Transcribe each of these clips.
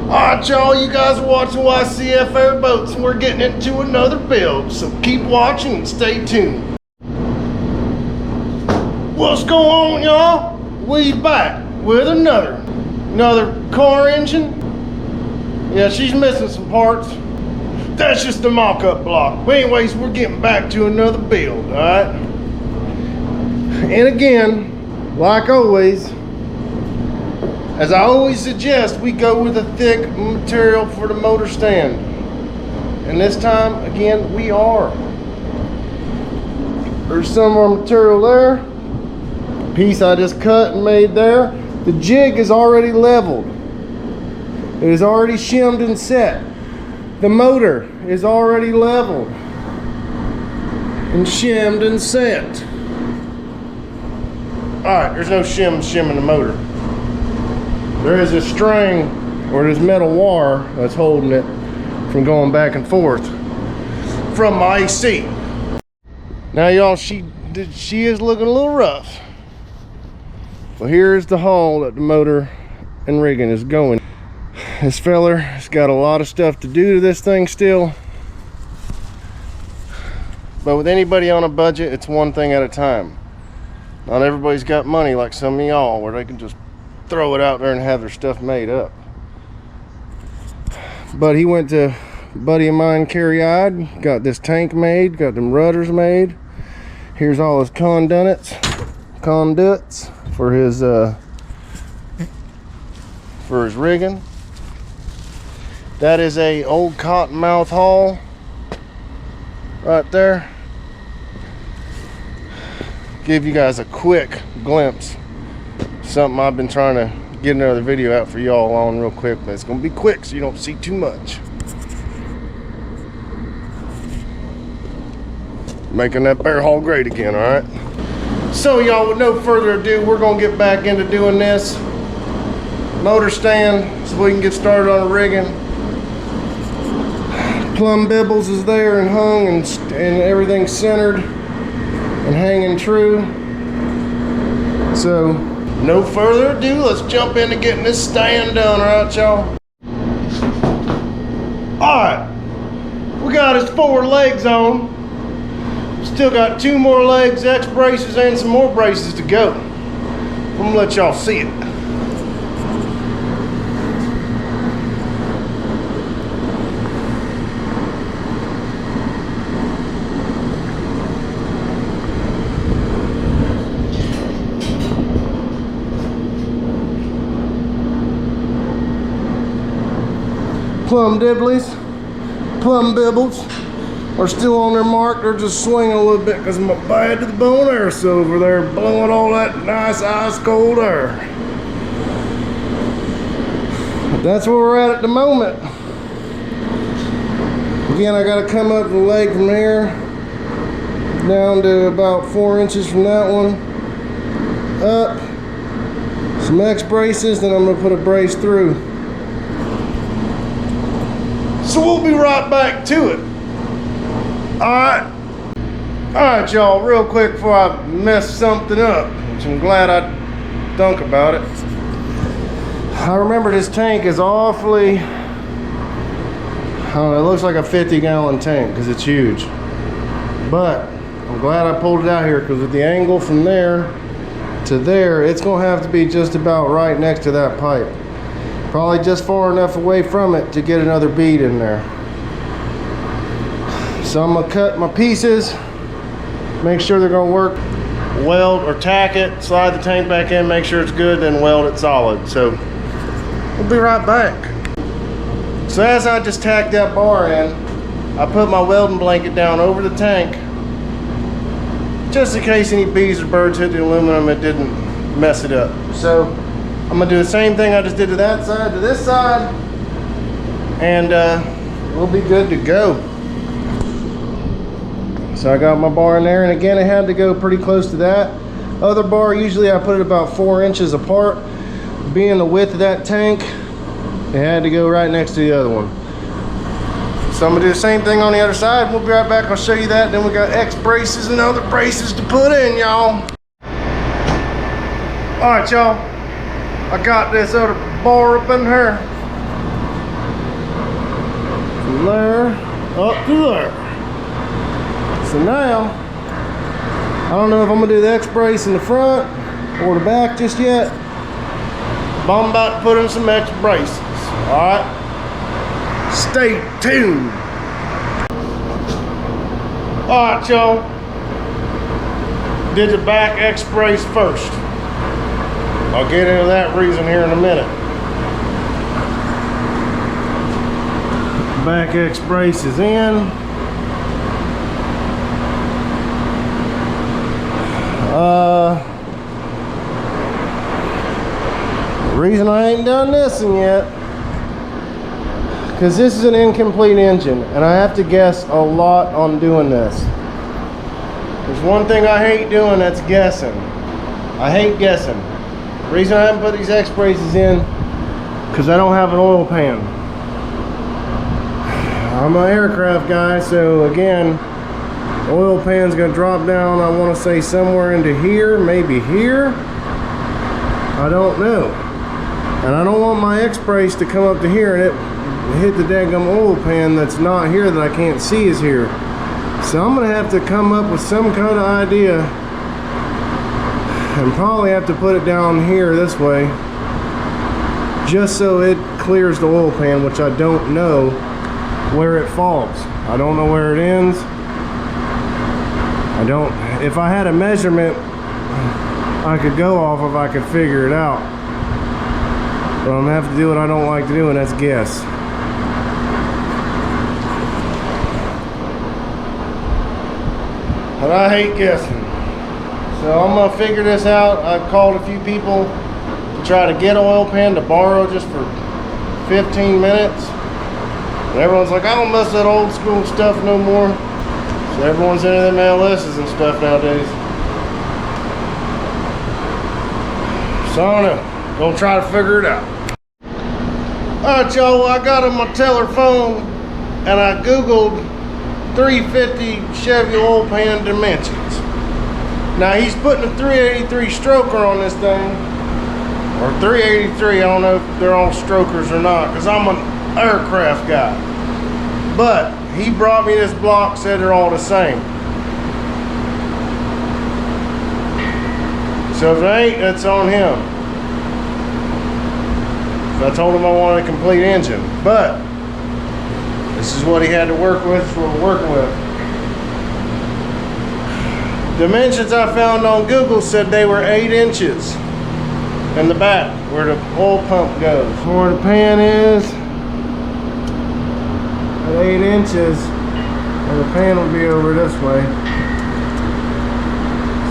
Alright, y'all, you guys are watching YCF Airboats, and we're getting into another build, so keep watching and stay tuned. What's going on, y'all? We back with another car engine. Yeah, she's missing some parts. That's just the mock-up block. But anyways, we're getting back to another build, alright? And again, like always, as I always suggest, we go with a thick material for the motor stand. And this time, again, we are. There's some of our material there. Piece I just cut and made there. The jig is already leveled. It is already shimmed and set. The motor is already leveled and shimmed and set. Alright, there's no shimming the motor. There is a string or this metal wire that's holding it from going back and forth from my AC. Now y'all, she is looking a little rough. Well, here's the haul that the motor and rigging is going. This feller has got a lot of stuff to do to this thing still. But with anybody on a budget, it's one thing at a time. Not everybody's got money like some of y'all where they can just throw it out there and have their stuff made up. But he went to a buddy of mine, Carrie Ide, got this tank made, got them rudders made. Here's all his conduits for his rigging. That is a old cottonmouth hull right there. Give you guys a quick glimpse. Something I've been trying to get another video out for y'all on real quick, but it's gonna be quick so you don't see too much. Making that bear haul great again, alright? So y'all, with no further ado, we're gonna get back into doing this motor stand so we can get started on the rigging. Plumb Bibbles is there and hung and everything's centered and hanging true. So no further ado, let's jump into getting this stand done, alright y'all? Alright, we got his 4 legs on. Still got 2 more legs, X braces, and some more braces to go. I'm gonna let y'all see it. Plumb Bibbles are still on their mark. They're just swinging a little bit because I'm bad to the bone air so over there blowing all that nice ice cold air. But that's where we're at the moment. Again, I got to come up the leg from here down to about 4 inches from that one, up some X braces, then I'm going to put a brace through. So we'll be right back to it. Alright, y'all, real quick before I mess something up, which I'm glad I thunk about it. I remember this tank is awfully, I don't know, it looks like a 50-gallon tank because it's huge. But I'm glad I pulled it out here because with the angle from there to there, it's going to have to be just about right next to that pipe. Probably just far enough away from it to get another bead in there. So I'm gonna cut my pieces, make sure they're gonna work, weld or tack it, slide the tank back in, make sure it's good, then weld it solid. So we'll be right back. So as I just tacked that bar in, I put my welding blanket down over the tank, just in case any bees or birds hit the aluminum, it didn't mess it up. So I'm gonna do the same thing I just did to that side, to this side, and we'll be good to go. So I got my bar in there, and again, it had to go pretty close to that other bar. Usually I put it about 4 inches apart. Being the width of that tank, it had to go right next to the other one. So I'm gonna do the same thing on the other side. We'll be right back, I'll show you that. Then we got X braces and other braces to put in, y'all. All right, y'all. I got this other bar up in here. from there up to there. So now, I don't know if I'm gonna do the X-brace in the front or the back just yet, but I'm about to put in some X-braces, all right? Stay tuned. All right, y'all. Did the back X-brace first. I'll get into that reason here in a minute. Back X-brace is in. The reason I ain't done this one yet, because this is an incomplete engine and I have to guess a lot on doing this. There's one thing I hate doing, that's guessing. I hate guessing. The reason I haven't put these X-braces in, because I don't have an oil pan. I'm an aircraft guy, so again, oil pan's gonna drop down, I want to say somewhere into here, maybe here. I don't know. And I don't want my X-brace to come up to here and it hit the daggum oil pan that's not here, that I can't see is here. So I'm gonna have to come up with some kind of idea and probably have to put it down here this way, just so it clears the oil pan, which I don't know where it falls. I don't know where it ends. If I had a measurement I could go off of, I could figure it out. But I'm gonna have to do what I don't like to do, and that's guess. And I hate guessing. So I'm gonna figure this out. I've called a few people to try to get an oil pan to borrow just for 15 minutes. And everyone's like, I don't mess that old school stuff no more. So everyone's into them LSs and stuff nowadays. So I don't know. Gonna try to figure it out. Alright, y'all, I got on my telephone and I Googled 350 Chevy oil pan dimensions. Now he's putting a 383 stroker on this thing, or 383. I don't know if they're all strokers or not, because I'm an aircraft guy. But he brought me this block, said they're all the same. So if it ain't, that's on him. I told him I wanted a complete engine, but this is what he had to work with. This is what we're working with. Dimensions I found on Google said they were 8 inches in the back where the oil pump goes. Where the pan is at 8 inches, and the pan will be over this way.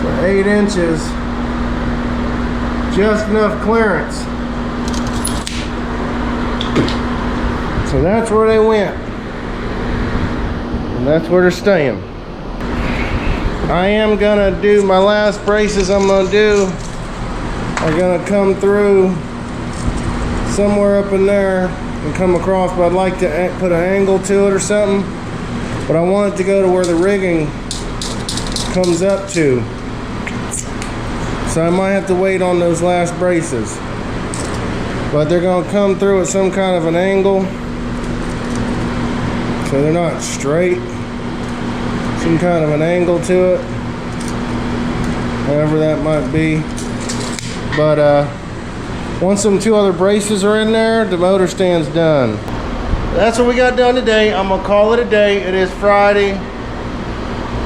So 8 inches, just enough clearance. So that's where they went, and that's where they're staying. I am gonna do my last braces I'm gonna do are gonna come through somewhere up in there and come across, but I'd like to put an angle to it or something, but I want it to go to where the rigging comes up to. So I might have to wait on those last braces, but they're gonna come through at some kind of an angle, so they're not straight. Some kind of an angle to it, however that might be. But once them 2 other braces are in there, the motor stand's done. That's what we got done today. I'm gonna call it a day. It is Friday.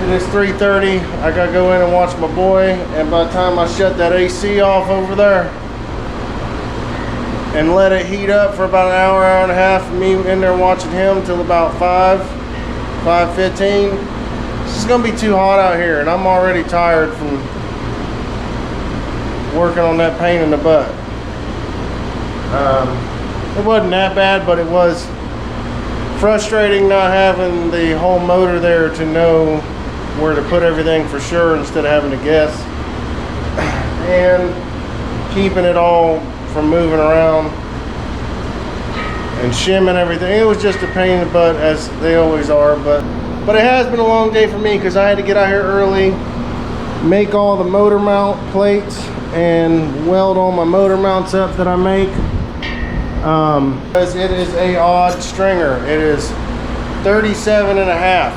It is 3:30. I gotta go in and watch my boy, and by the time I shut that AC off over there and let it heat up for about an hour, hour and a half, me in there watching him till about 5:15. It's gonna be too hot out here, and I'm already tired from working on that pain in the butt. It wasn't that bad, but it was frustrating not having the whole motor there to know where to put everything for sure instead of having to guess, and keeping it all from moving around and shimming everything. It was just a pain in the butt, as they always are, but it has been a long day for me because I had to get out here early, make all the motor mount plates, and weld all my motor mounts up that I make. Because it is a odd stringer. It is 37 and a half.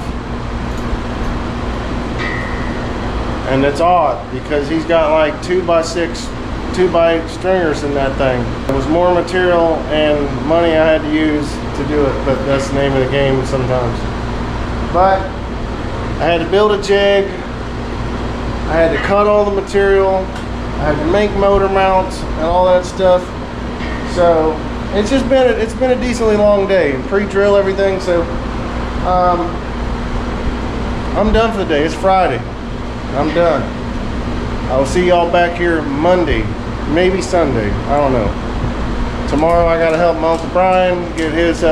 And it's odd because he's got like 2x6, 2x8 stringers in that thing. It was more material and money I had to use to do it, but that's the name of the game sometimes. But I had to build a jig, I had to cut all the material, I had to make motor mounts and all that stuff. So it's just been a decently long day, and pre-drill everything. So I'm done for the day. It's Friday. I'm done. I will see y'all back here Monday, maybe Sunday. I don't know. Tomorrow I gotta help my Uncle Brian get his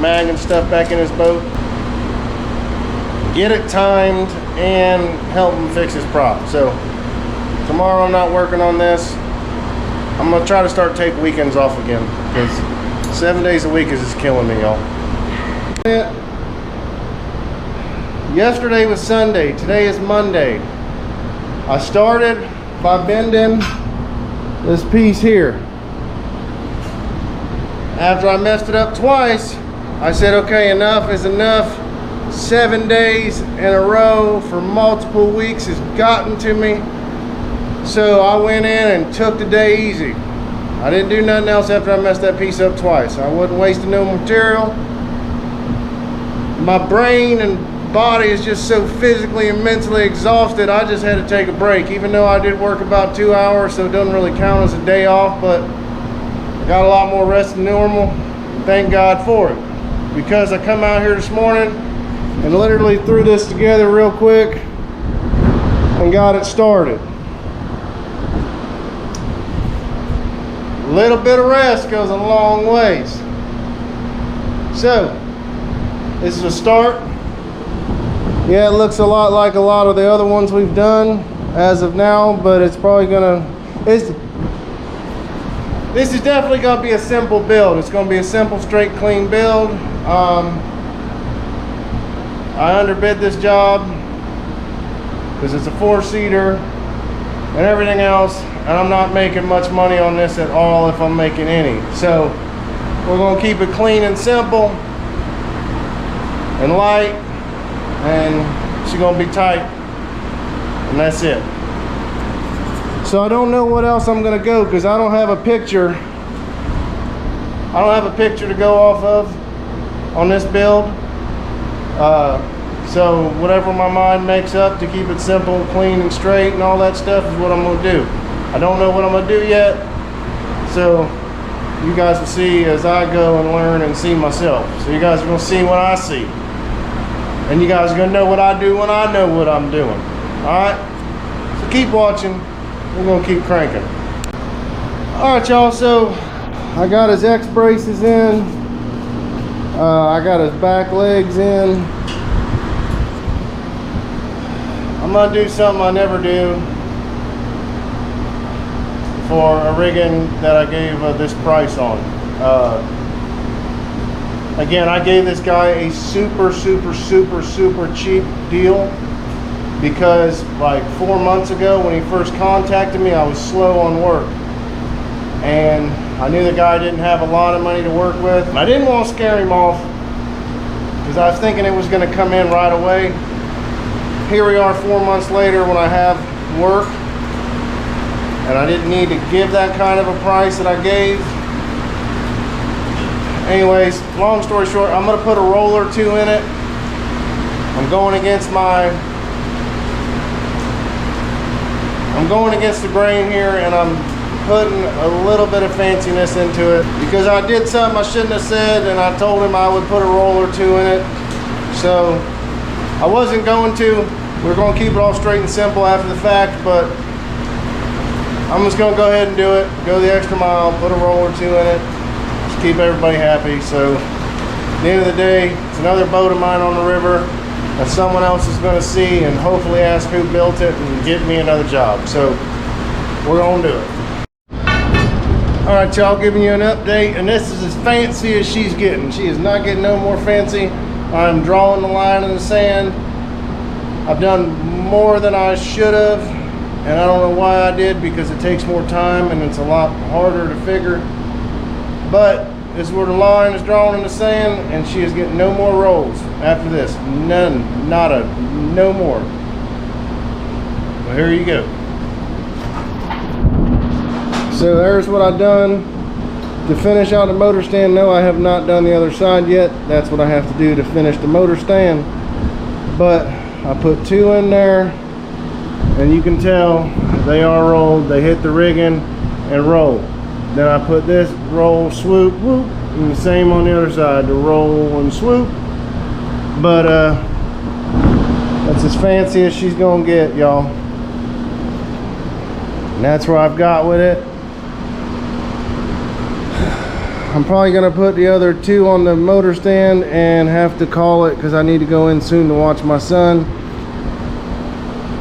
mag and stuff back in his boat, get it timed, and help him fix his prop. So tomorrow I'm not working on this. I'm gonna try to start taking weekends off again, because 7 days a week is just killing me, y'all. Yesterday was Sunday, today is Monday. I started by bending this piece here. After I messed it up twice, I said, okay, enough is enough. 7 days in a row for multiple weeks has gotten to me. So I went in and took the day easy. I didn't do nothing else after I messed that piece up twice. I wasn't wasting no material. My brain and body is just so physically and mentally exhausted, I just had to take a break. Even though I did work about 2 hours, so it doesn't really count as a day off, but I got a lot more rest than normal. Thank God for it. Because I come out here this morning and literally threw this together real quick and got it started. A little bit of rest goes a long ways. So, this is a start. Yeah, it looks a lot like a lot of the other ones we've done as of now, but it's probably gonna, this is definitely gonna be a simple build. It's gonna be a simple, straight, clean build. I underbid this job because it's a 4-seater and everything else, and I'm not making much money on this at all, if I'm making any. So we're gonna keep it clean and simple and light, and she's gonna be tight, and that's it. So I don't know what else I'm gonna go, because I don't have a picture. I don't have a picture to go off of on this build. So whatever my mind makes up to keep it simple, clean, and straight, and all that stuff is what I'm gonna do. I don't know what I'm gonna do yet, so you guys will see as I go and learn and see myself. So you guys are gonna see what I see, and you guys are gonna know what I do when I know what I'm doing. All right, so keep watching. We're gonna keep cranking. All right, y'all, so I got his X braces in. I got his back legs in. I'm gonna do something I never do for a rigging that I gave this price on. Again, I gave this guy a super cheap deal, because like 4 months ago when he first contacted me, I was slow on work, and I knew the guy didn't have a lot of money to work with. I didn't want to scare him off, because I was thinking it was going to come in right away. Here we are 4 months later when I have work, and I didn't need to give that kind of a price that I gave. Anyways, long story short, I'm going to put a roll or two in it. I'm going against the grain here, and I'm putting a little bit of fanciness into it, because I did something I shouldn't have said, and I told him I would put a roll or two in it. So I wasn't going to. We're going to keep it all straight and simple after the fact, but I'm just going to go ahead and do it. Go the extra mile, put a roll or two in it, just keep everybody happy. So at the end of the day, it's another boat of mine on the river that someone else is going to see and hopefully ask who built it and get me another job. So we're going to do it. All right, y'all, giving you an update, and this is as fancy as she's getting. She is not getting no more fancy. I'm drawing the line in the sand. I've done more than I should have, and I don't know why I did, because it takes more time and it's a lot harder to figure. But This is where the line is drawn in the sand, and she is getting no more rolls after this. None, nada, no more. Well, here you go. So there's what I've done to finish out the motor stand. No, I have not done the other side yet. That's what I have to do to finish the motor stand. But I put 2 in there, and you can tell they are rolled. They hit the rigging and roll. Then I put this roll, swoop, whoop, and the same on the other side, the roll and swoop. But that's as fancy as she's gonna get, y'all. And that's where I've got with it. I'm probably gonna put the other 2 on the motor stand and have to call it because I need to go in soon to watch my son,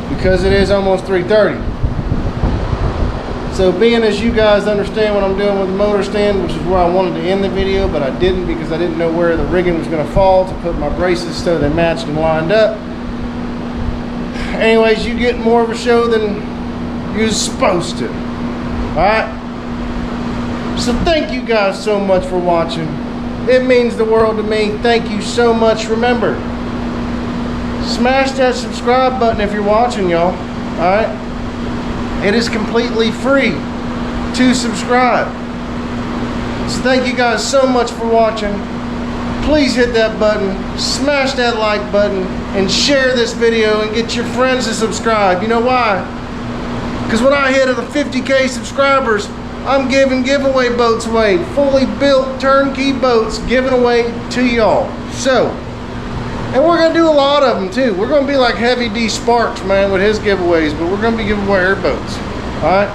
because it is almost 3:30. So being as you guys understand what I'm doing with the motor stand, which is where I wanted to end the video, but I didn't because I didn't know where the rigging was gonna fall to put my braces so they matched and lined up. Anyways, you get more of a show than you're supposed to. Alright? So thank you guys so much for watching. It means the world to me. Thank you so much. Remember, smash that subscribe button if you're watching, y'all. Alright? It is completely free to subscribe. So thank you guys so much for watching. Please hit that button, smash that like button, and share this video and get your friends to subscribe. You know why? Because when I hit the 50K subscribers, I'm giving giveaway boats away. Fully built turnkey boats given away to y'all. So, and we're going to do a lot of them too. We're going to be like Heavy D Sparks, man, with his giveaways. But we're going to be giving away our boats. Alright?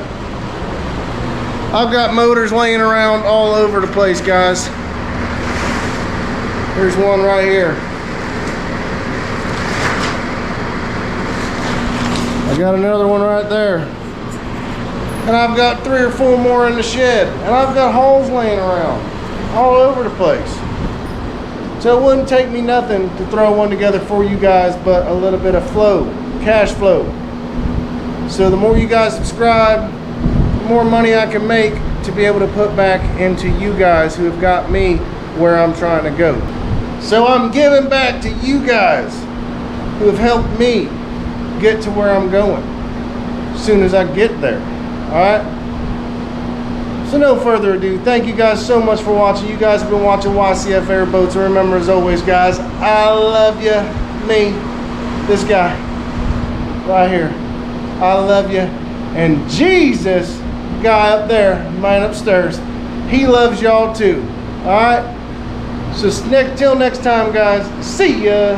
I've got motors laying around all over the place, guys. Here's one right here. I got another one right there. And I've got 3 or 4 more in the shed. And I've got holes laying around all over the place. So it wouldn't take me nothing to throw one together for you guys, but a little bit of flow, cash flow. So the more you guys subscribe, the more money I can make to be able to put back into you guys who have got me where I'm trying to go. So I'm giving back to you guys who have helped me get to where I'm going as soon as I get there. Alright? So no further ado, thank you guys so much for watching. You guys have been watching YCF Airboats. And remember, as always, guys, I love you. Me, this guy, right here. I love you. And Jesus, guy up there, man upstairs, he loves y'all too. Alright? So till next time, guys. See ya.